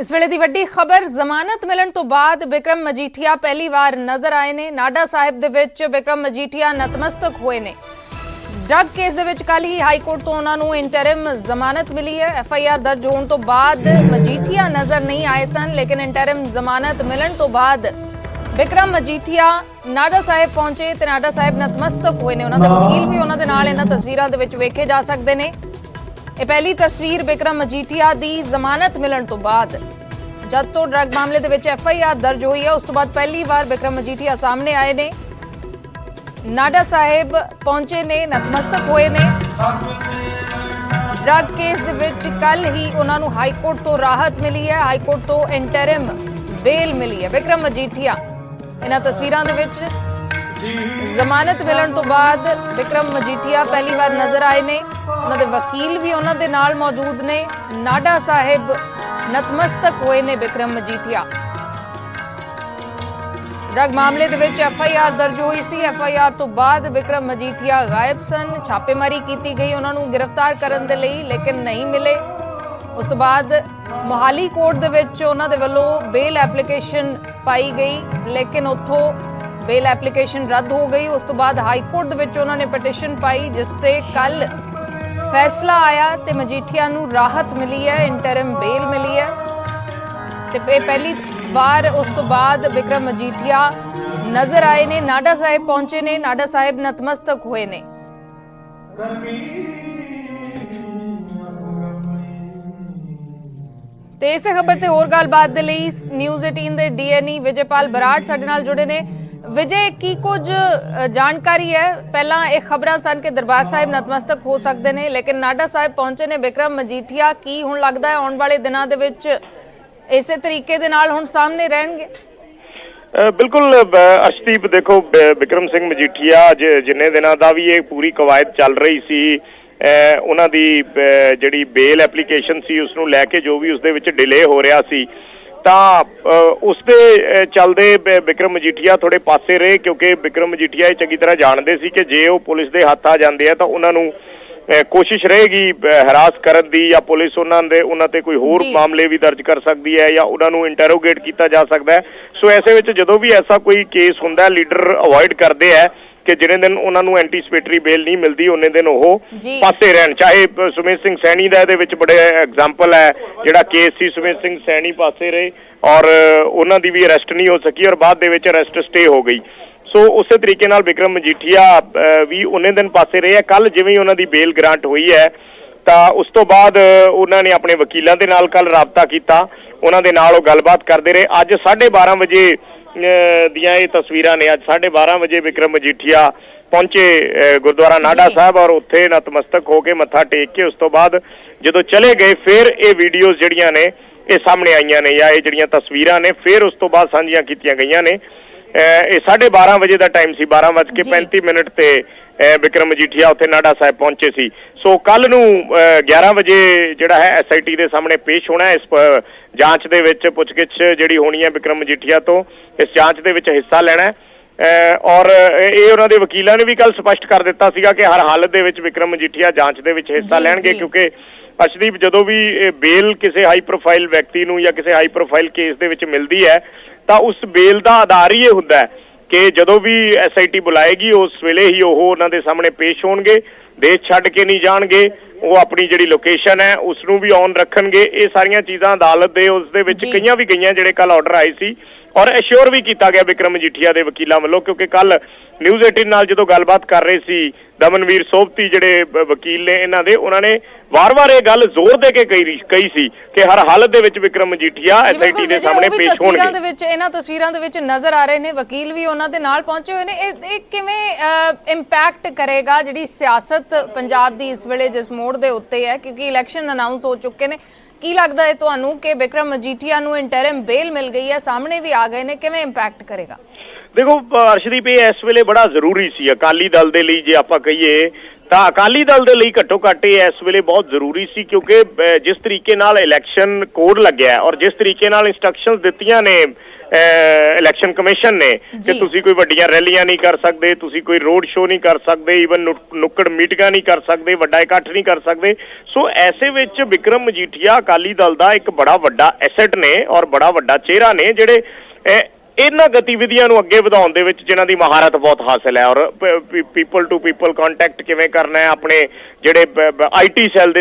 इस वेले दी वड्डी खबर जमानत मिलन तो बाद बिक्रम मजीठिया पहली बार नजर आए ने। नाडा साहिब दे विच बिक्रम मजीठिया नतमस्तक हुए ने। ड्रग केस दे विच कल ही हाईकोर्ट तो उन्हां नूं इंटरिम जमानत मिली है। FIR दर्ज होने तो बाद मजीठिया नजर नहीं आए सन, लेकिन इंटरिम जमानत मिलन तो बाद बिक्रम मजीठिया नाडा साहिब पहुंचे ते नाडा साहिब नतमस्तक हुए ने। उन्हां दा वकील भी उन्हां दे नाल इन्हां तस्वीरां दे विच वेखे जा सकदे ने। ਇਹ ਪਹਿਲੀ ਤਸਵੀਰ ਬਿਕਰਮ ਮਜੀਠੀਆ ਦੀ ਜ਼ਮਾਨਤ ਮਿਲਣ ਤੋਂ ਬਾਅਦ, ਜਦ ਤੋਂ ਡਰੱਗ ਮਾਮਲੇ ਦੇ ਵਿੱਚ FIR ਦਰਜ ਹੋਈ ਹੈ, ਉਸ ਤੋਂ ਬਾਅਦ ਪਹਿਲੀ ਵਾਰ ਬਿਕਰਮ ਮਜੀਠੀਆ ਸਾਹਮਣੇ ਆਏ ਨੇ। ਨਾਡਾ ਸਾਹਿਬ ਪਹੁੰਚੇ ਨੇ, ਨਤਮਸਤਕ ਹੋਏ ਨੇ। ਡਰੱਗ ਕੇਸ ਦੇ ਵਿੱਚ ਕੱਲ ਹੀ ਉਹਨਾਂ ਨੂੰ ਹਾਈ ਕੋਰਟ ਤੋਂ ਰਾਹਤ ਮਿਲੀ ਹੈ, ਹਾਈ ਕੋਰਟ ਤੋਂ ਇੰਟਰਿਮ ਬੇਲ ਮਿਲੀ ਹੈ। ਬਿਕਰਮ ਮਜੀਠੀਆ ਇਹਨਾਂ ਤਸਵੀਰਾਂ ਦੇ ਵਿੱਚ ਜ਼ਮਾਨਤ ਮਿਲਣ ਤੋਂ ਬਾਅਦ ਬਿਕਰਮ ਮਜੀਠੀਆ ਪਹਿਲੀ ਵਾਰ ਨਜ਼ਰ ਆਏ ਨੇ। ਉਹਨਾਂ ਦੇ ਵਕੀਲ ਵੀ ਉਹਨਾਂ ਦੇ ਨਾਲ ਮੌਜੂਦ ਨੇ। ਨਾਡਾ ਸਾਹਿਬ ਨਤਮਸਤਕ ਹੋਏ ਨੇ ਬਿਕਰਮ ਮਜੀਠੀਆ। ਡਰੱਗ ਮਾਮਲੇ ਦੇ ਵਿੱਚ FIR ਦਰਜ ਹੋਈ ਸੀ। FIR ਤੋਂ ਬਾਅਦ ਬਿਕਰਮ ਮਜੀਠੀਆ ਗਾਇਬ ਸਨ। ਛਾਪੇਮਾਰੀ ਕੀਤੀ ਗਈ ਉਹਨਾਂ ਨੂੰ ਗ੍ਰਿਫਤਾਰ ਕਰਨ ਦੇ ਲਈ, ਲੇਕਿਨ ਨਹੀਂ ਮਿਲੇ। ਉਸ ਤੋਂ ਬਾਅਦ ਮੋਹਾਲੀ ਕੋਰਟ ਦੇ ਵਿੱਚ ਉਹਨਾਂ ਦੇ ਵੱਲੋਂ ਬੇਲ ਐਪਲੀਕੇਸ਼ਨ ਪਾਈ ਗਈ, ਲੇਕਿਨ ਉੱਥੋਂ बेल एप्लीकेशन रद्द हो गई। उस तो बाद हाई कोर्ट दे विच उन्होंने पटिशन पाई, जिस ते कल फैसला आया ते मजीठिया नूं राहत मिली है, इंटरिम बेल मिली है। ते पहली बार उस तो बाद बिक्रम मजीठिया नजर आए ने, नाडा साहिब पहुंचे ने, नाडा साहिब नतमस्तक हुए ने। ते इस खबर ते होर गलबात दे लई न्यूज़ 18 दे DNE विजयपाल बराड़ साडे नाल जुड़े ने। विजय, की कुछ जानकारी है? पहला एक खबरां सन कि दरबार साहिब नतमस्तक हो सकते हैं, लेकिन नाडा साहिब पहुंचे ने बिक्रम मजीठिया। की हुण लगदा है आउण वाले दिनां दे विच इसे तरीके दे नाल हुण सामने रहणगे? बिल्कुल अर्शदीप, देखो बिक्रम सिंह मजीठिया जिन्ने दिनां दा भी ये पूरी कवायद चल रही सी, उन्हां दी जिहड़ी बेल एप्लीकेशन सी उसनूं लैके जो भी उसदे विच डिले हो रहा सी, ਤਾਂ ਉਸਦੇ ਚੱਲਦੇ ਬਿਕਰਮ ਮਜੀਠੀਆ ਥੋੜੇ ਪਾਸੇ ਰਹੇ, ਕਿਉਂਕਿ ਬਿਕਰਮ ਮਜੀਠੀਆ ਇਹ ਚੰਗੀ ਤਰ੍ਹਾਂ ਜਾਣਦੇ ਸੀ ਕਿ ਜੇ ਉਹ ਪੁਲਿਸ ਦੇ ਹੱਥ ਆ ਜਾਂਦੇ ਆ ਤਾਂ ਉਹਨਾਂ ਨੂੰ ਕੋਸ਼ਿਸ਼ ਰਹੇਗੀ ਹਰਾਸ ਕਰਨ ਦੀ, ਜਾਂ ਪੁਲਿਸ ਉਹਨਾਂ ਤੇ ਕੋਈ ਹੋਰ ਮਾਮਲੇ ਵੀ ਦਰਜ ਕਰ ਸਕਦੀ ਹੈ, ਜਾਂ ਉਹਨਾਂ ਨੂੰ ਇੰਟਰੋਗੇਟ ਕੀਤਾ ਜਾ ਸਕਦਾ ਹੈ। ਸੋ ਐਸੇ ਵਿੱਚ ਜਦੋਂ ਵੀ ਐਸਾ ਕੋਈ ਕੇਸ ਹੁੰਦਾ, ਲੀਡਰ ਅਵੋਇਡ ਕਰਦੇ ਆ ਕਿ ਜਿਹੜੇ ਦਿਨ ਉਹਨਾਂ ਨੂੰ ਐਂਟੀਸਪੇਟਰੀ ਬੇਲ ਨਹੀਂ ਮਿਲਦੀ ਉਹਨੇ ਦਿਨ ਉਹ ਪਾਸੇ ਰਹਿਣ। ਚਾਹੇ ਸੁਮੇਧ ਸਿੰਘ ਸੈਣੀ ਦਾ ਇਹਦੇ ਵਿੱਚ ਬੜੇ ਐਗਜ਼ਾਮਪਲ ਹੈ, ਜਿਹੜਾ ਕੇਸ ਸੀ ਸੁਮੇਧ ਸਿੰਘ ਸੈਣੀ ਪਾਸੇ ਰਹੇ ਔਰ ਉਹਨਾਂ ਦੀ ਵੀ ਅਰੈਸਟ ਨਹੀਂ ਹੋ ਸਕੀ ਔਰ ਬਾਅਦ ਦੇ ਵਿੱਚ ਅਰੈਸਟ ਸਟੇ ਹੋ ਗਈ। ਸੋ ਉਸੇ ਤਰੀਕੇ ਨਾਲ ਬਿਕਰਮ ਮਜੀਠੀਆ ਵੀ ਉਹਨੇ ਦਿਨ ਪਾਸੇ ਰਹੇ ਆ। ਕੱਲ ਜਿਵੇਂ ਉਹਨਾਂ ਦੀ ਬੇਲ ਗ੍ਰਾਂਟ ਹੋਈ ਹੈ ਤਾਂ ਉਸ ਤੋਂ ਬਾਅਦ ਉਹਨਾਂ ਨੇ ਆਪਣੇ ਵਕੀਲਾਂ ਦੇ ਨਾਲ ਕੱਲ ਰਾਬਤਾ ਕੀਤਾ, ਉਹਨਾਂ ਦੇ ਨਾਲ ਉਹ ਗੱਲਬਾਤ ਕਰਦੇ ਰਹੇ। ਅੱਜ 12:30 ਵਜੇ ਦੀਆਂ ਇਹ ਤਸਵੀਰਾਂ ਨੇ। ਅੱਜ 12:30 ਵਜੇ ਬਿਕਰਮ ਮਜੀਠੀਆ ਪਹੁੰਚੇ ਗੁਰਦੁਆਰਾ ਨਾਡਾ ਸਾਹਿਬ ਔਰ ਉੱਥੇ ਨਤਮਸਤਕ ਹੋ ਕੇ ਮੱਥਾ ਟੇਕ ਕੇ ਉਸ ਤੋਂ ਬਾਅਦ ਜਦੋਂ ਚਲੇ ਗਏ, ਫਿਰ ਇਹ ਵੀਡੀਓਜ਼ ਜਿਹੜੀਆਂ ਨੇ ਇਹ ਸਾਹਮਣੇ ਆਈਆਂ ਨੇ, ਜਾਂ ਇਹ ਜਿਹੜੀਆਂ ਤਸਵੀਰਾਂ ਨੇ ਫਿਰ ਉਸ ਤੋਂ ਬਾਅਦ ਸਾਂਝੀਆਂ ਕੀਤੀਆਂ ਗਈਆਂ ਨੇ। ਇਹ 12:30 ਵਜੇ ਦਾ ਟਾਈਮ ਸੀ, 12:35 ਤੇ ਬਿਕਰਮ ਮਜੀਠੀਆ ਉੱਥੇ ਨਾਡਾ ਸਾਹਿਬ ਪਹੁੰਚੇ ਸੀ। ਸੋ ਕੱਲ ਨੂੰ 11 ਵਜੇ ਜਿਹੜਾ ਹੈ SIT ਦੇ ਸਾਹਮਣੇ ਪੇਸ਼ ਹੋਣਾ। ਇਸ ਜਾਂਚ ਦੇ ਵਿੱਚ ਪੁੱਛਗਿੱਛ ਜਿਹੜੀ ਹੋਣੀ ਹੈ ਬਿਕਰਮ ਮਜੀਠੀਆ ਤੋਂ, ਇਸ ਜਾਂਚ ਦੇ ਵਿੱਚ ਹਿੱਸਾ ਲੈਣਾ ਔਰ ਇਹ ਉਹਨਾਂ ਦੇ ਵਕੀਲਾਂ ਨੇ ਵੀ ਕੱਲ ਸਪਸ਼ਟ ਕਰ ਦਿੱਤਾ ਸੀਗਾ ਕਿ ਹਰ ਹਾਲਤ ਦੇ ਵਿੱਚ ਬਿਕਰਮ ਮਜੀਠੀਆ ਜਾਂਚ ਦੇ ਵਿੱਚ ਹਿੱਸਾ ਲੈਣਗੇ, ਕਿਉਂਕਿ ਅਰਸ਼ਦੀਪ ਜਦੋਂ ਵੀ ਬੇਲ ਕਿਸੇ ਹਾਈ ਪ੍ਰੋਫਾਈਲ ਵਿਅਕਤੀ ਨੂੰ ਜਾਂ ਕਿਸੇ ਹਾਈ ਪ੍ਰੋਫਾਈਲ ਕੇਸ ਦੇ ਵਿੱਚ ਮਿਲਦੀ ਹੈ ਤਾਂ ਉਸ ਬੇਲ ਦਾ ਆਧਾਰ ਹੀ ਇਹ ਹੁੰਦਾ ਹੈ ਕਿ ਜਦੋਂ ਵੀ SIT ਬੁਲਾਏਗੀ ਉਸ ਵੇਲੇ ਹੀ ਉਹ ਉਹਨਾਂ ਦੇ ਸਾਹਮਣੇ ਪੇਸ਼ ਹੋਣਗੇ, ਦੇਸ਼ ਛੱਡ ਕੇ ਨਹੀਂ ਜਾਣਗੇ, ਉਹ ਆਪਣੀ ਜਿਹੜੀ ਲੋਕੇਸ਼ਨ ਹੈ ਉਸ ਨੂੰ ਵੀ ਔਨ ਰੱਖਣਗੇ। ਇਹ ਸਾਰੀਆਂ ਚੀਜ਼ਾਂ ਅਦਾਲਤ ਦੇ ਉਸ ਦੇ ਵਿੱਚ ਕਈਆਂ ਵੀ ਗਈਆਂ ਜਿਹੜੇ ਕੱਲ ਆਰਡਰ ਆਏ ਸੀ ਔਰ ਐਸ਼ੋਰ ਵੀ ਕੀਤਾ ਗਿਆ ਬਿਕਰਮ ਮਜੀਠੀਆ ਦੇ ਵਕੀਲਾਂ ਵੱਲੋਂ, ਕਿਉਂਕਿ ਕੱਲ ਨਿਊਜ਼ 18 ਨਾਲ ਜਦੋਂ ਗੱਲਬਾਤ ਕਰ ਰਹੇ ਸੀ ਦਮਨਵੀਰ ਸੋਭਤੀ ਜਿਹੜੇ ਵਕੀਲ ਨੇ ਇਹਨਾਂ ਦੇ, ਉਹਨਾਂ ਨੇ ਵਾਰ-ਵਾਰ ਇਹ ਗੱਲ ਜ਼ੋਰ ਦੇ ਕੇ ਕਹੀ ਸੀ ਕਿ ਹਰ ਹਾਲਤ ਦੇ ਵਿੱਚ ਬਿਕਰਮ ਮਜੀਠੀਆ SIT ਦੇ ਸਾਹਮਣੇ ਪੇਸ਼ ਹੋਣਗੇ। ਇਹਨਾਂ ਤਸਵੀਰਾਂ ਦੇ ਵਿੱਚ ਨਜ਼ਰ ਆ ਰਹੇ ਨੇ, ਵਕੀਲ ਵੀ ਉਹਨਾਂ ਦੇ ਨਾਲ ਪਹੁੰਚੇ ਹੋਏ ਨੇ। ਇਹ ਕਿਵੇਂ ਇੰਪੈਕਟ ਕਰੇਗਾ ਜਿਹੜੀ ਸਿਆਸਤ ਪੰਜਾਬ ਦੀ ਇਸ ਵੇਲੇ ਜਿਸ ਮੋੜ ਦੇ ਉੱਤੇ ਹੈ, ਕਿਉਂਕਿ ਇਲੈਕਸ਼ਨ ਅਨਾਉਂਸ ਹੋ ਚੁੱਕੇ ਨੇ? ਕੀ ਲੱਗਦਾ ਹੈ ਤੁਹਾਨੂੰ ਕਿ ਬਿਕਰਮ ਮਜੀਠੀਆ ਨੂੰ ਇੰਟਰਿਮ ਬੇਲ ਮਿਲ ਗਈ ਹੈ, ਸਾਹਮਣੇ ਵੀ ਆ ਗਏ ਨੇ, ਕਿਵੇਂ ਇੰਪੈਕਟ ਕਰੇਗਾ? ਦੇਖੋ ਅਰਸ਼ਦੀਪ, ਇਹ ਇਸ ਵੇਲੇ ਬੜਾ ਜ਼ਰੂਰੀ ਸੀ ਅਕਾਲੀ ਦਲ ਦੇ ਲਈ। ਜੇ ਆਪਾਂ ਕਹੀਏ ਤਾਂ ਅਕਾਲੀ ਦਲ ਦੇ ਲਈ ਘੱਟੋ ਘੱਟ ਇਹ ਇਸ ਵੇਲੇ ਬਹੁਤ ਜ਼ਰੂਰੀ ਸੀ, ਕਿਉਂਕਿ ਜਿਸ ਤਰੀਕੇ ਨਾਲ ਇਲੈਕਸ਼ਨ ਕੋਡ ਲੱਗਿਆ ਔਰ ਜਿਸ ਤਰੀਕੇ ਨਾਲ ਇੰਸਟਰਕਸ਼ਨਸ ਦਿੱਤੀਆਂ ਨੇ ਇਲੈਕਸ਼ਨ ਕਮਿਸ਼ਨ ਨੇ ਕਿ ਤੁਸੀਂ ਕੋਈ ਵੱਡੀਆਂ ਰੈਲੀਆਂ ਨਹੀਂ ਕਰ ਸਕਦੇ, ਤੁਸੀਂ ਕੋਈ ਰੋਡ ਸ਼ੋਅ ਨਹੀਂ ਕਰ ਸਕਦੇ, ਈਵਨ ਨੁੱਕੜ ਮੀਟਿੰਗਾਂ ਨਹੀਂ ਕਰ ਸਕਦੇ, ਵੱਡਾ ਇਕੱਠ ਨਹੀਂ ਕਰ ਸਕਦੇ। ਸੋ ਐਸੇ ਵਿੱਚ ਬਿਕਰਮ ਮਜੀਠੀਆ ਅਕਾਲੀ ਦਲ ਦਾ ਇੱਕ ਬੜਾ ਵੱਡਾ ਐਸੈਟ ਨੇ ਔਰ ਬੜਾ ਵੱਡਾ ਚਿਹਰਾ ਨੇ, ਜਿਹੜੇ ਇਹਨਾਂ ਗਤੀਵਿਧੀਆਂ ਨੂੰ ਅੱਗੇ ਵਧਾਉਣ ਦੇ ਵਿੱਚ ਜਿਨ੍ਹਾਂ ਦੀ ਮਹਾਰਤ ਬਹੁਤ ਹਾਸਲ ਹੈ ਔਰ ਪੀਪਲ ਟੂ ਪੀਪਲ ਕੰਟੈਕਟ ਕਿਵੇਂ ਕਰਨਾ ਹੈ, ਆਪਣੇ ਜਿਹੜੇ ਆਈਟੀ ਸੈੱਲ ਦੇ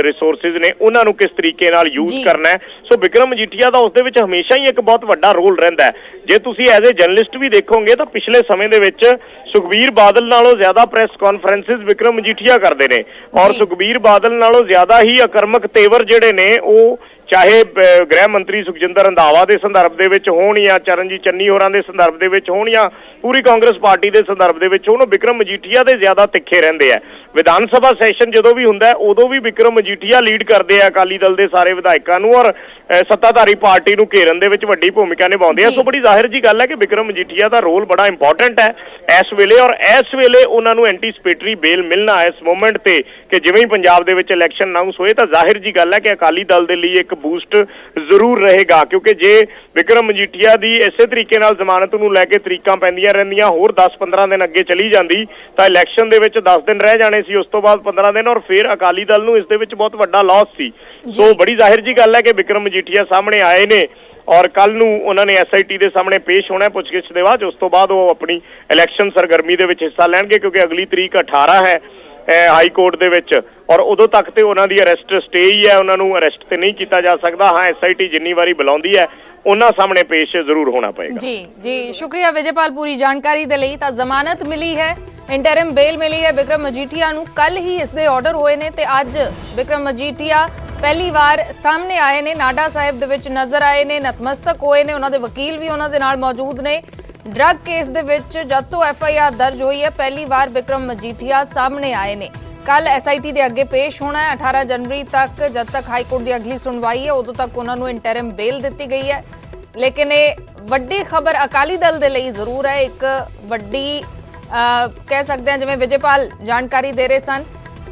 ਰਿਸੋਰਸਿਸ ਨੇ ਉਹਨਾਂ ਨੂੰ ਕਿਸ ਤਰੀਕੇ ਨਾਲ ਯੂਜ਼ ਕਰਨਾ ਹੈ। ਸੋ ਬਿਕਰਮ ਮਜੀਠੀਆ ਦਾ ਉਸ ਦੇ ਵਿੱਚ ਹਮੇਸ਼ਾ ਹੀ ਇੱਕ ਬਹੁਤ ਵੱਡਾ ਰੋਲ ਰਹਿੰਦਾ ਹੈ। ਜੇ ਤੁਸੀਂ ਐਜ਼ ਏ ਜਰਨਲਿਸਟ ਵੀ ਦੇਖੋਗੇ ਤਾਂ ਪਿਛਲੇ ਸਮੇਂ ਦੇ ਵਿੱਚ ਸੁਖਬੀਰ ਬਾਦਲ ਨਾਲੋਂ ਜ਼ਿਆਦਾ ਪ੍ਰੈਸ ਕਾਨਫਰੰਸਿਸ ਬਿਕਰਮ ਮਜੀਠੀਆ ਕਰਦੇ ਨੇ ਔਰ ਸੁਖਬੀਰ ਬਾਦਲ ਨਾਲੋਂ ਜ਼ਿਆਦਾ ਹੀ ਆਕਰਮਕ ਤੇਵਰ ਜਿਹੜੇ ਨੇ ਉਹ ਚਾਹੇ ਗ੍ਰਹਿ ਮੰਤਰੀ ਸੁਖਜਿੰਦਰ ਰੰਧਾਵਾ ਦੇ ਸੰਦਰਭ ਦੇ ਵਿੱਚ ਹੋਣ ਜਾਂ ਚਰਨਜੀਤ ਚੰਨੀ ਹੋਰਾਂ ਦੇ ਸੰਦਰਭ ਦੇ ਵਿੱਚ ਹੋਣ ਜਾਂ ਪੂਰੀ ਕਾਂਗਰਸ ਪਾਰਟੀ ਦੇ ਸੰਦਰਭ ਦੇ ਵਿੱਚ ਹੋਣ, ਉਹ ਬਿਕਰਮ ਮਜੀਠੀਆ ਦੇ ਜ਼ਿਆਦਾ ਤਿੱਖੇ ਰਹਿੰਦੇ ਆ। ਵਿਧਾਨ ਸਭਾ ਸੈਸ਼ਨ ਜਦੋਂ ਵੀ ਹੁੰਦਾ ਉਦੋਂ ਵੀ ਬਿਕਰਮ ਮਜੀਠੀਆ ਲੀਡ ਕਰਦੇ ਆ ਅਕਾਲੀ ਦਲ ਦੇ ਸਾਰੇ ਵਿਧਾਇਕਾਂ ਨੂੰ ਔਰ ਸੱਤਾਧਾਰੀ ਪਾਰਟੀ ਨੂੰ ਘੇਰਨ ਦੇ ਵਿੱਚ ਵੱਡੀ ਭੂਮਿਕਾ ਨਿਭਾਉਂਦੇ ਆ। ਸੋ ਬੜੀ ਜ਼ਾਹਿਰ ਜੀ ਗੱਲ ਹੈ ਕਿ ਬਿਕਰਮ ਮਜੀਠੀਆ ਦਾ ਰੋਲ ਬੜਾ ਇੰਪੋਰਟੈਂਟ ਹੈ ਇਸ ਵੇਲੇ ਔਰ ਇਸ ਵੇਲੇ ਉਹਨਾਂ ਨੂੰ ਐਂਟੀਸਪੇਟਰੀ ਬੇਲ ਮਿਲਣਾ ਇਸ ਮੂਮੈਂਟ ਤੇ ਕਿ ਜਿਵੇਂ ਹੀ ਪੰਜਾਬ ਦੇ ਵਿੱਚ ਇਲੈਕਸ਼ਨ ਅਨਾਉਂਸ ਹੋਏ ਤਾਂ ਜ਼ਾਹਿਰ ਜੀ ਗੱਲ ਹੈ ਕਿ ਅਕਾਲੀ ਦਲ ਦੇ ਲਈ ਇੱਕ ਬੂਸਟ ਜ਼ਰੂਰ ਰਹੇਗਾ, ਕਿਉਂਕਿ ਜੇ ਬਿਕਰਮ ਮਜੀਠੀਆ ਦੀ ਇਸੇ ਤਰੀਕੇ ਨਾਲ ਜ਼ਮਾਨਤ ਨੂੰ ਲੈ ਕੇ ਤਰੀਕਾਂ ਪੈਂਦੀਆਂ ਰਹਿੰਦੀਆਂ, ਹੋਰ 10-15 ਦਿਨ ਅੱਗੇ ਚਲੀ ਜਾਂਦੀ ਤਾਂ ਇਲੈਕਸ਼ਨ ਦੇ ਵਿੱਚ 10 ਦਿਨ ਰਹਿ ਜਾਣੇ ਸੀ, ਉਸ ਤੋਂ ਬਾਅਦ 15 ਦਿਨ ਔਰ ਫਿਰ ਅਕਾਲੀ ਦਲ ਨੂੰ ਇਸ ਦੇ ਵਿੱਚ ਬਹੁਤ ਵੱਡਾ ਲਾਸ ਸੀ। ਸੋ ਬੜੀ ਜ਼ਾਹਿਰ ਜੀ ਗੱਲ ਹੈ ਕਿ ਬਿਕਰਮ ਮਜੀਠੀਆ ਸਾਹਮਣੇ ਆਏ ਨੇ ਔਰ ਕੱਲ ਨੂੰ ਉਹਨਾਂ ਨੇ SIT ਦੇ ਸਾਹਮਣੇ ਪੇਸ਼ ਹੋਣਾ ਪੁੱਛਗਿੱਛ ਦੇ ਬਾਅਦ। ਉਸ ਤੋਂ ਬਾਅਦ ਉਹ ਆਪਣੀ ਇਲੈਕਸ਼ਨ ਸਰਗਰਮੀ ਦੇ ਵਿੱਚ ਹਿੱਸਾ ਲੈਣਗੇ, ਕਿਉਂਕਿ ਅਗਲੀ ਤਰੀਕ 18 ਹੈ ਹਾਈ ਕੋਰਟ ਦੇ ਵਿੱਚ ਔਰ ਉਦੋਂ ਤੱਕ ਤੇ ਉਹਨਾਂ ਦੀ ਅਰੈਸਟ ਸਟੇ ਹੀ ਹੈ, ਉਹਨਾਂ ਨੂੰ ਅਰੈਸਟ ਤੇ ਨਹੀਂ ਕੀਤਾ ਜਾ ਸਕਦਾ। ਹਾਂ, SIT ਜਿੰਨੀ ਵਾਰੀ ਬੁਲਾਉਂਦੀ ਹੈ ਉਹਨਾਂ ਸਾਹਮਣੇ ਪੇਸ਼ ਜ਼ਰੂਰ ਹੋਣਾ ਪਏਗਾ। ਜੀ ਸ਼ੁਕਰੀਆ ਵਿਜੇਪਾਲ ਪੂਰੀ ਜਾਣਕਾਰੀ ਦੇ ਲਈ। ਤਾਂ ਜ਼ਮਾਨਤ ਮਿਲੀ ਹੈ, ਇੰਟਰਿਮ ਬੇਲ ਮਿਲੀ ਹੈ ਬਿਕਰਮ ਮਜੀਠੀਆ ਨੂੰ, ਕੱਲ ਹੀ ਇਸ ਦੇ ਆਰਡਰ ਹੋਏ ਨੇ ਤੇ ਅੱਜ ਬਿਕਰਮ ਮਜੀਠੀਆ ਪਹਿਲੀ ਵਾਰ ਸਾਹਮਣੇ ਆਏ ਨੇ, ਨਾਡਾ ਸਾਹਿਬ ਦੇ ਵਿੱਚ ਨਜ਼ਰ ਆਏ ਨੇ, ਨਤਮਸਤਕ ਹੋਏ ਨੇ, ਉਹਨਾਂ ਦੇ ਵਕੀਲ ਵੀ ਉਹਨਾਂ ਦੇ ਨਾਲ ਮੌਜੂਦ ਨੇ। ਡਰੱਗ ਕੇਸ ਦੇ ਵਿੱਚ ਜਦ ਤੋਂ FIR ਦਰਜ ਹੋਈ ਹੈ ਪਹਿਲੀ ਵਾਰ ਬਿਕਰਮ ਮਜੀਠੀਆ ਸਾਹਮਣੇ ਆਏ ਨੇ। ਕੱਲ SIT ਦੇ ਅੱਗੇ ਪੇਸ਼ ਹੋਣਾ ਹੈ 18 ਜਨਵਰੀ ਤੱਕ, ਜਦ ਤੱਕ ਹਾਈ ਕੋਰਟ ਦੀ ਅਗਲੀ ਸੁਣਵਾਈ ਹੈ ਉਦੋਂ ਤੱਕ ਉਹਨਾਂ ਨੂੰ ਇੰਟਰਿਮ ਬੇਲ ਦਿੱਤੀ ਗਈ ਹੈ। ਲੇਕਿਨ ਇਹ ਵੱਡੀ ਖਬਰ ਅਕਾਲੀ ਦਲ ਦੇ ਲਈ ਜ਼ਰੂਰ ਹੈ, ਇੱਕ ਵੱਡੀ ਕਹਿ ਸਕਦੇ ਹਾਂ, ਜਿਵੇਂ ਵਿਜੇਪਾਲ ਜਾਣਕਾਰੀ ਦੇ ਰਹੇ ਸਨ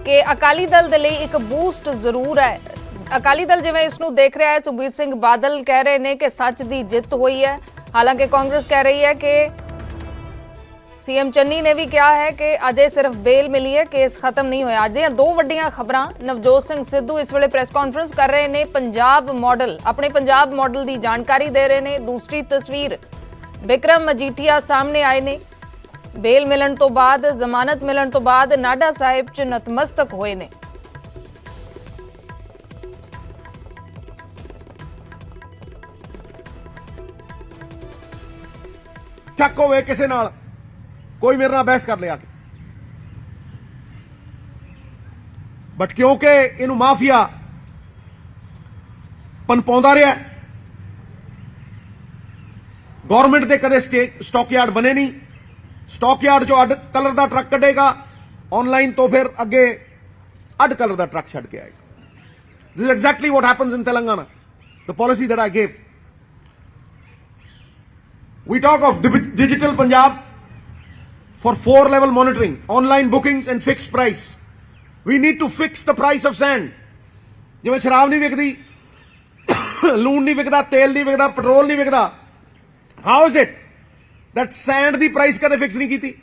ਕਿ ਅਕਾਲੀ ਦਲ ਦੇ ਲਈ ਇੱਕ ਬੂਸਟ ਜ਼ਰੂਰ ਹੈ। ਅਕਾਲੀ ਦਲ ਜਿਵੇਂ ਇਸ ਨੂੰ ਦੇਖ ਰਿਹਾ ਹੈ, ਸੁਖਬੀਰ ਸਿੰਘ ਬਾਦਲ ਕਹਿ ਰਹੇ ਨੇ ਕਿ ਸੱਚ ਦੀ ਜਿੱਤ ਹੋਈ ਹੈ, ਹਾਲਾਂਕਿ ਕਾਂਗਰਸ ਕਹਿ ਰਹੀ ਹੈ ਕਿ CM ਚੰਨੀ ਨੇ ਵੀ ਕਿਹਾ ਹੈ ਕਿ ਅਜੇ ਸਿਰਫ ਬੇਲ ਮਿਲੀ ਹੈ, ਕੇਸ ਖਤਮ ਨਹੀਂ ਹੋਇਆ। ਅੱਜ ਦੀਆਂ ਦੋ ਵੱਡੀਆਂ ਖਬਰਾਂ, ਨਵਜੋਤ ਸਿੰਘ ਸਿੱਧੂ ਇਸ ਵੇਲੇ ਪ੍ਰੈਸ ਕਾਨਫਰੰਸ ਕਰ ਰਹੇ ਨੇ, ਪੰਜਾਬ ਮਾਡਲ ਆਪਣੇ ਪੰਜਾਬ ਮਾਡਲ ਦੀ ਜਾਣਕਾਰੀ ਦੇ ਰਹੇ ਨੇ। ਦੂਸਰੀ ਤਸਵੀਰ ਬਿਕਰਮ ਮਜੀਠੀਆ ਸਾਹਮਣੇ ਆਏ ਨੇ, ਬੇਲ ਮਿਲਣ ਤੋਂ ਬਾਅਦ, ਜ਼ਮਾਨਤ ਮਿਲਣ ਤੋਂ ਬਾਅਦ ਨਾਡਾ ਸਾਹਿਬ 'ਚ ਨਤਮਸਤਕ ਹੋਏ ਨੇ। ਚੱਕ ਹੋਵੇ ਕਿਸੇ ਨਾਲ, ਕੋਈ ਮੇਰੇ ਨਾਲ ਬਹਿਸ ਕਰ ਲਿਆ, ਬਟ ਕਿਉਂਕਿ ਇਹਨੂੰ ਮਾਫੀਆ ਪਨਪਾਉਂਦਾ ਰਿਹਾ, ਗਵਰਨਮੈਂਟ ਦੇ ਕਦੇ ਸਟਾਕ ਯਾਰਡ ਬਣੇ ਨਹੀਂ, ਸਟਾਕ ਯਾਰਡ ਚੋਂ ਅੱਡ ਕਲਰ ਦਾ ਟਰੱਕ ਕੱਢੇਗਾ, ਆਨਲਾਈਨ ਤੋਂ ਫਿਰ ਅੱਗੇ ਅੱਡ ਕਲਰ ਦਾ ਟਰੱਕ ਛੱਡ ਕੇ ਆਏਗਾ। This is exactly what happens in Telangana, the policy that I gave. We talk of digital Punjab for 4-level monitoring, online bookings and fixed price. We need to fix the price of sand. ਜਿਵੇਂ ਸ਼ਰਾਬ ਨਹੀਂ ਵਿਕਦੀ, ਲੂਣ ਨਹੀਂ ਵਿਕਦਾ, ਤੇਲ ਨਹੀਂ ਵਿਕਦਾ, ਪੈਟਰੋਲ ਨਹੀਂ ਵਿਕਦਾ, how is it that sand the price ਕਦੇ ਫਿਕਸ ਨਹੀਂ ਕੀਤੀ?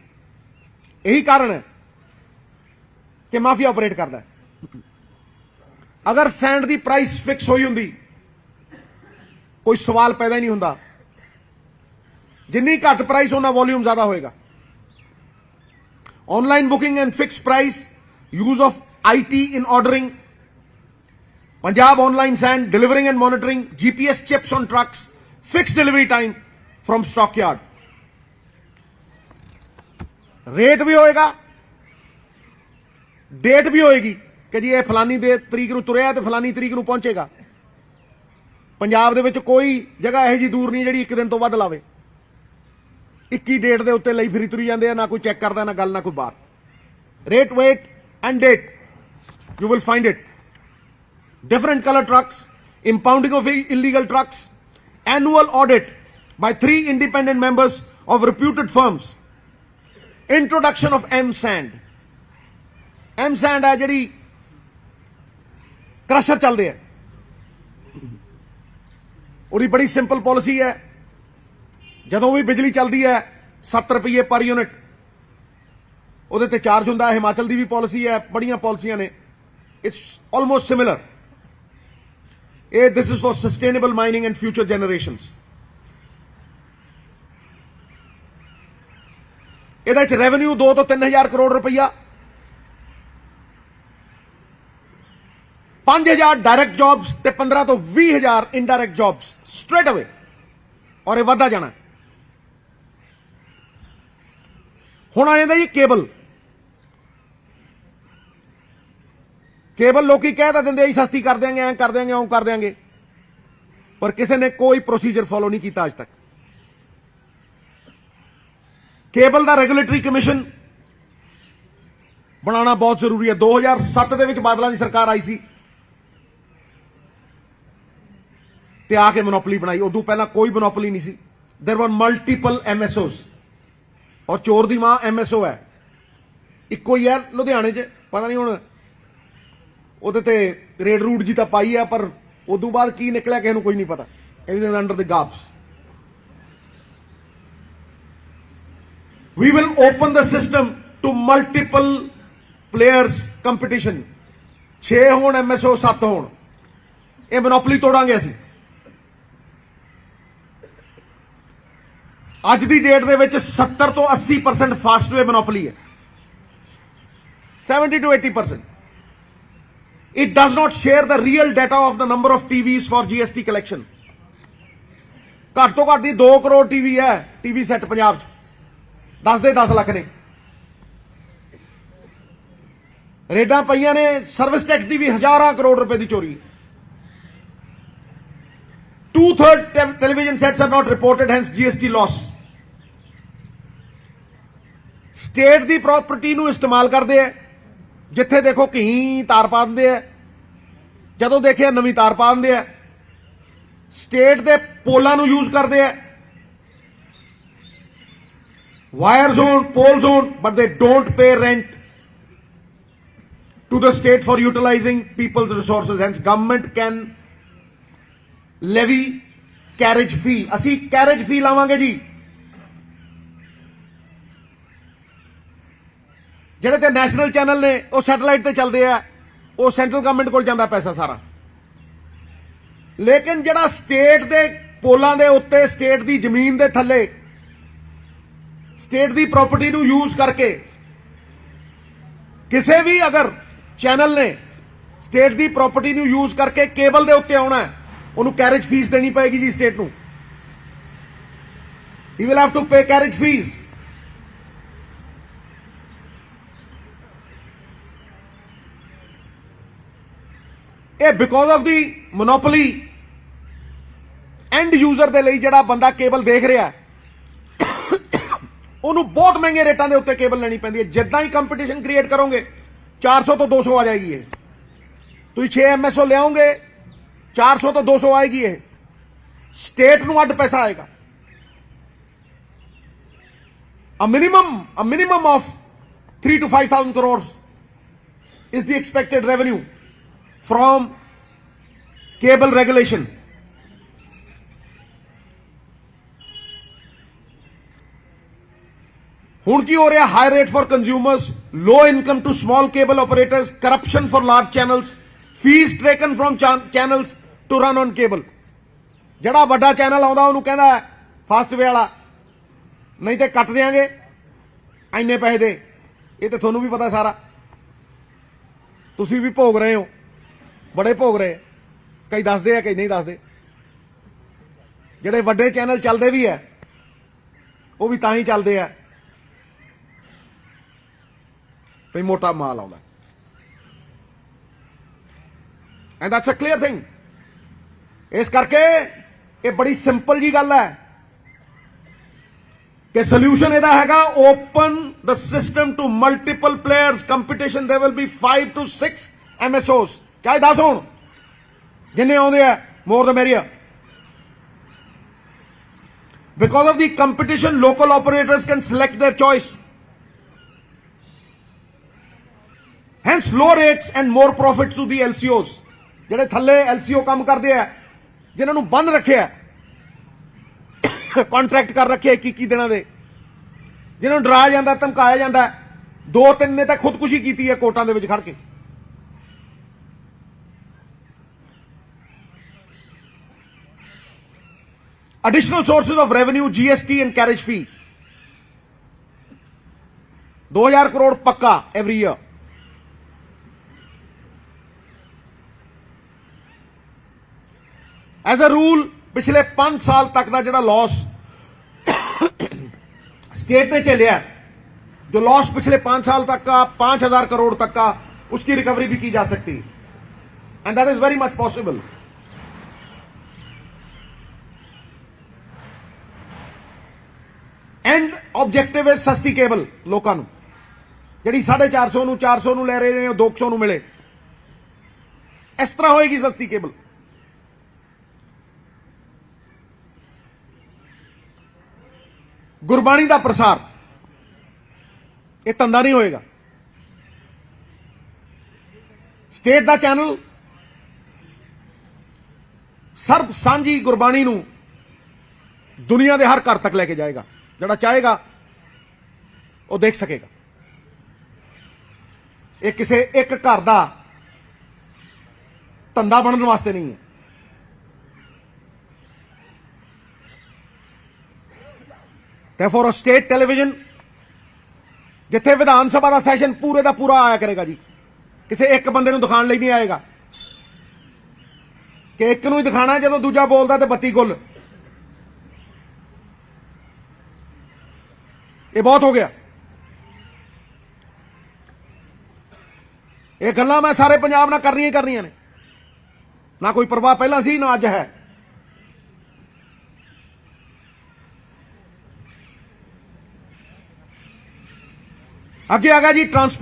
ਇਹੀ ਕਾਰਨ ਹੈ ਕਿ ਮਾਫੀਆ ਆਪਰੇਟ ਕਰਦਾ ਹੈ। ਅਗਰ ਸੈਂਡ ਦੀ ਪ੍ਰਾਈਸ ਫਿਕਸ ਹੋਈ ਹੁੰਦੀ ਕੋਈ ਸਵਾਲ ਪੈਦਾ ਹੀ ਨਹੀਂ ਹੁੰਦਾ। ਜਿੰਨੀ ਘੱਟ ਪ੍ਰਾਈਸ ਉਹਨਾਂ ਵੋਲਿਊਮ ਜ਼ਿਆਦਾ ਹੋਏਗਾ। Online booking and fix price, use of IT in ordering, Punjab online sand delivering and monitoring, GPS chips on trucks, fixed delivery time from stockyard. Rate ਵੀ ਹੋਏਗਾ, ਡੇਟ ਵੀ ਹੋਏਗੀ ਕਿ ਜੀ ਇਹ ਫਲਾਨੀ ਦੇ ਤਰੀਕ ਨੂੰ ਤੁਰਿਆ ਤੇ ਫਲਾਨੀ ਤਰੀਕ ਨੂੰ ਪਹੁੰਚੇਗਾ। ਪੰਜਾਬ ਦੇ ਵਿੱਚ ਕੋਈ ਜਗ੍ਹਾ ਇਹੋ ਜੀ ਦੂਰ ਨਹੀਂ ਜਿਹੜੀ ਇੱਕ ਦਿਨ ਤੋਂ ਵੱਧ ਲਾਵੇ। 21 ਡੇਟ ਦੇ ਉੱਤੇ ਲਈ ਫਿਰੀ ਤੁਰੀ ਜਾਂਦੇ ਆ, ਨਾ ਕੋਈ ਚੈੱਕ ਕਰਦਾ, ਨਾ ਗੱਲ, ਨਾ ਕੋਈ ਬਾਤ। Rate, weight and date, you will find it. Different color trucks, impounding of illegal trucks, annual audit by 3 independent members of reputed firms, introduction of M-Sand. M send ਹੈ ਜਿਹੜੀ क्रशर चलते हैं ਉਹਦੀ बड़ी सिंपल पॉलिसी है ਜਦੋਂ भी बिजली चलती है 7 रुपये पर यूनिट ਉਹਦੇ ਤੇ ਚਾਰਜ ਹੁੰਦਾ ਹੈ ਹਿਮਾਚਲ ਦੀ ਵੀ ਪਾਲਿਸੀ ਹੈ ਬੜੀਆਂ ਪਾਲਿਸੀਆਂ ਨੇ ਇਟਸ ਆਲਮੋਸਟ ਸਿਮਿਲਰ ਇਹ this is for sustainable mining and future generations ਇਹਦੇ ਚ ਰੈਵਨਿਊ 2 ਤੋਂ 3000 ਕਰੋੜ ਰੁਪਈਆ 5000 डायरेक्ट जॉब्स ਤੇ 15 ਤੋਂ 20000 इनडायरेक्ट जॉब्स स्ट्रेट अवे और ਇਹ ਵਧਦਾ ਜਾਣਾ ਹੁਣ ਆ ਜਾਂਦਾ ਜੀ केबल लोग कह तो देंगे सस्ती कर देंगे ऐ कर देंगे ओं कर देंगे पर किसी ने कोई प्रोसीजर फॉलो नहीं किया अज तक केबल का रेगुलेटरी कमीशन बनाना बहुत जरूरी है 2007 ਦੇ ਵਿੱਚ ਬਾਦਲਾਂ ਦੀ ਸਰਕਾਰ आई सी ਤੇ ਆ ਕੇ ਮੋਨੋਪੋਲੀ ਬਣਾਈ ਉਦੋਂ ਪਹਿਲਾਂ ਕੋਈ ਮੋਨੋਪੋਲੀ ਨਹੀਂ ਸੀ देयर वर मल्टीपल एमएसओस और चोर ਦੀ ਮਾਂ एमएसओ है ਇੱਕੋ ਹੀ ਹੈ ਲੁਧਿਆਣੇ 'ਚ ਪਤਾ ਨਹੀਂ ਹੁਣ ਉਹਦੇ ਤੇ ਰੇਡ ਰੂਟ ਜੀ ਤਾਂ ਪਾਈ ਆ ਪਰ ਉਦੋਂ ਬਾਅਦ ਕੀ ਨਿਕਲਿਆ ਕਿਸੇ ਨੂੰ ਕੋਈ ਨਹੀਂ ਪਤਾ everything under the garbs we will open the system to multiple players competition 6 ਹੋਣ ਐਮਐਸਓ 7 ਹੋਣ ਇਹ ਮੋਨੋਪੋਲੀ ਤੋੜਾਂਗੇ ਅਸੀਂ ਅੱਜ ਦੀ ਡੇਟ ਦੇ ਵਿੱਚ 70 ਤੋਂ 80% ਫਾਸਟਵੇ ਮੋਨੋਪੋਲੀ ਹੈ 70 to 80%. It does not share the real data of the number of TVs for GST collection. ਘੱਟ ਤੋਂ ਘੱਟ 2 ਕਰੋੜ ਟੀਵੀ ਹੈ ਟੀਵੀ ਸੈੱਟ ਪੰਜਾਬ 'ਚ 10 ਦੇ 10 ਲੱਖ ਨੇ ਰੇਡਾਂ ਪਈਆਂ ਨੇ ਸਰਵਿਸ ਟੈਕਸ ਦੀ ਵੀ ਹਜ਼ਾਰਾਂ ਕਰੋੜ ਰੁਪਏ ਦੀ ਚੋਰੀ 2/3 television sets are not reported hence GST loss state the property ਨੂੰ ਇਸਤੇਮਾਲ ਕਰਦੇ ਆ ਜਿੱਥੇ ਦੇਖੋ ਕਹੀਂ ਤਾਰ ਪਾ ਦਿੰਦੇ ਆ ਜਦੋਂ ਦੇਖਿਆ ਨਵੀਂ ਤਾਰ ਪਾ ਦਿੰਦੇ ਆ ਸਟੇਟ ਦੇ ਪੋਲਾਂ ਨੂੰ ਯੂਜ਼ ਕਰਦੇ ਆ wire zone pole zone but they don't pay rent to the state for utilizing people's resources hence government can levy carriage fee ਅਸੀਂ carriage fee ਲਾਵਾਂਗੇ ਜੀ ਜਿਹੜੇ ਤੇ ਨੈਸ਼ਨਲ ਚੈਨਲ ਨੇ ਉਹ ਸੈਟੇਲਾਈਟ ਤੇ ਚੱਲਦੇ ਆ ਉਹ ਸੈਂਟਰਲ ਗਵਰਨਮੈਂਟ ਕੋਲ ਜਾਂਦਾ ਪੈਸਾ ਸਾਰਾ ਲੇਕਿਨ ਜਿਹੜਾ ਸਟੇਟ ਦੇ ਪੋਲਾਂ ਦੇ ਉੱਤੇ ਸਟੇਟ ਦੀ ਜ਼ਮੀਨ ਦੇ ਥੱਲੇ ਸਟੇਟ ਦੀ ਪ੍ਰਾਪਰਟੀ ਨੂੰ ਯੂਜ਼ ਕਰਕੇ ਕਿਸੇ ਵੀ ਅਗਰ ਚੈਨਲ ਨੇ ਸਟੇਟ ਦੀ ਪ੍ਰਾਪਰਟੀ ਨੂੰ ਯੂਜ਼ ਕਰਕੇ ਕੇਬਲ ਦੇ ਉੱਤੇ ਆਉਣਾ ਉਹਨੂੰ ਕੈਰੇਜ ਫੀਸ ਦੇਣੀ ਪਏਗੀ ਜੀ ਸਟੇਟ ਨੂੰ he will have to pay carriage fees ਇਹ because of the monopoly and user ਦੇ ਲਈ ਜਿਹੜਾ ਬੰਦਾ ਕੇਬਲ ਦੇਖ ਰਿਹਾ ਉਹਨੂੰ ਬਹੁਤ ਮਹਿੰਗੇ ਰੇਟਾਂ ਦੇ ਉੱਤੇ ਕੇਬਲ ਲੈਣੀ ਪੈਂਦੀ ਹੈ ਜਿੱਦਾਂ ਹੀ ਕੰਪੀਟੀਸ਼ਨ ਕ੍ਰੀਏਟ ਕਰੋਗੇ 400 तो 200 आ जाएगी ये तो 6 एमएसओ ले आओगे 400 तो 200 आएगी ये स्टेट ਨੂੰ ਅੱਡ ਪੈਸਾ ਆਏਗਾ a minimum of 3 to 5,000 crores is the expected revenue from cable regulation ਹੁਣ ਕੀ ਹੋ ਰਿਹਾ high rate for consumers low income to small cable operators corruption for large channels fees taken from channels to run on cable ਜਿਹੜਾ ਵੱਡਾ channel ਆਉਂਦਾ ਉਹਨੂੰ ਕਹਿੰਦਾ ਫਾਸਟਵੇ ਵਾਲਾ ਨਹੀਂ ਤੇ ਕੱਟ ਦੇਾਂਗੇ ਇੰਨੇ ਪੈਸੇ ਦੇ ਇਹ ਤੇ ਤੁਹਾਨੂੰ ਵੀ ਪਤਾ ਸਾਰਾ ਤੁਸੀਂ ਵੀ ਭੋਗ ਰਹੇ ਹੋ ਬੜੇ ਭੋਗ ਰਹੇ ਕਈ ਦੱਸਦੇ ਆ ਕਈ ਨਹੀਂ ਦੱਸਦੇ ਜਿਹੜੇ ਵੱਡੇ ਚੈਨਲ ਚੱਲਦੇ ਵੀ ਆ ਉਹ ਵੀ ਤਾਂ ਹੀ ਚੱਲਦੇ ਆ ਭਈ ਮੋਟਾ ਮਾਲ ਆਉਂਦਾ and that's a clear thing ਇਸ ਕਰਕੇ ਇਹ ਬੜੀ ਸਿੰਪਲ ਜੀ ਗੱਲ ਹੈ ਕਿ ਸੋਲੂਸ਼ਨ ਇਹਦਾ ਹੈਗਾ open the system to multiple players competition they will be 5 to 6 MSOs ਚਾਹੇ 10 ਹੋਣ ਜਿੰਨੇ ਆਉਂਦੇ ਆ ਮੋਰ ਦ ਮੈਰੀਅਰ because of the competition local operators can select their choice Hence low rates and more profits to the LCOs. ਜਿਹੜੇ ਥੱਲੇ LCO ਕੰਮ ਕਰਦੇ ਆ, ਜਿਨ੍ਹਾਂ ਨੂੰ ਬੰਨ ਰੱਖਿਆ, ਕੰਟਰੈਕਟ ਕਰ ਰੱਖਿਆ 21 ਦਿਨਾਂ ਦੇ, ਜਿਨ੍ਹਾਂ ਨੂੰ ਡਰਾਇਆ ਜਾਂਦਾ, ਧਮਕਾਇਆ ਜਾਂਦਾ। 2-3 ਨੇ ਤਾਂ ਖੁਦਕੁਸ਼ੀ ਕੀਤੀ ਹੈ ਕੋਰਟਾਂ ਦੇ ਵਿੱਚ ਖੜ ਕੇ। Additional sources of revenue, GST and carriage fee. 2000 crore पक्का every year. As a rule, पिछले 5 साल तक का जो लॉस स्टेट ने झेलिया, जो लॉस पिछले 5 साल तक का 5000 करोड़ तक का, उसकी रिकवरी भी की जा सकती है, and that is very much possible. And objective है सस्ती केबल लोगों ਨੂੰ, ਜਿਹੜੀ 450 ਨੂੰ 400 ਨੂੰ ਲੈ ਰਹੇ ਨੇ, 200 ਨੂੰ ਮਿਲੇ। ਇਸ ਤਰ੍ਹਾਂ ਹੋਏਗੀ ਸਸਤੀ ਕੇਬਲ। ਗੁਰਬਾਣੀ ਦਾ ਪ੍ਰਸਾਰ, ਇਹ ਧੰਦਾ ਨਹੀਂ ਹੋਏਗਾ। ਸਟੇਟ ਦਾ ਚੈਨਲ ਸਰਬ ਸਾਂਝੀ ਗੁਰਬਾਣੀ ਨੂੰ ਦੁਨੀਆ ਦੇ ਹਰ ਘਰ ਤੱਕ ਲੈ ਕੇ ਜਾਏਗਾ। ਜਿਹੜਾ ਚਾਹੇਗਾ ਉਹ ਦੇਖ ਸਕੇਗਾ। ਇਹ ਕਿਸੇ ਇੱਕ ਘਰ ਦਾ ਧੰਦਾ ਬਣਨ ਵਾਸਤੇ ਨਹੀਂ ਹੈ। Therefore, a state television, ਜਿੱਥੇ ਵਿਧਾਨ ਸਭਾ ਦਾ ਸੈਸ਼ਨ ਪੂਰੇ ਦਾ ਪੂਰਾ ਆਇਆ ਕਰੇਗਾ ਜੀ, ਕਿਸੇ ਇੱਕ ਬੰਦੇ ਨੂੰ ਦਿਖਾਉਣ ਲਈ ਨਹੀਂ ਆਏਗਾ ਕਿ ਇੱਕ ਨੂੰ ਹੀ ਦਿਖਾਣਾ, ਜਦੋਂ ਦੂਜਾ ਬੋਲਦਾ ਤੇ ਬੱਤੀ ਗੁੱਲ। ਇਹ ਬਹੁਤ ਹੋ ਗਿਆ। ਇਹ ਗੱਲਾਂ ਮੈਂ ਸਾਰੇ ਪੰਜਾਬ ਨਾਲ ਕਰਨੀਆਂ ਹੀ ਕਰਨੀਆਂ ਨੇ, ਨਾ ਕੋਈ ਪਰਵਾਹ ਪਹਿਲਾਂ ਸੀ ਨਾ ਅੱਜ ਹੈ। ਅੱਗੇ ਆ ਗਿਆ ਜੀ ਟਰਾਂਸਪੋਰਟ।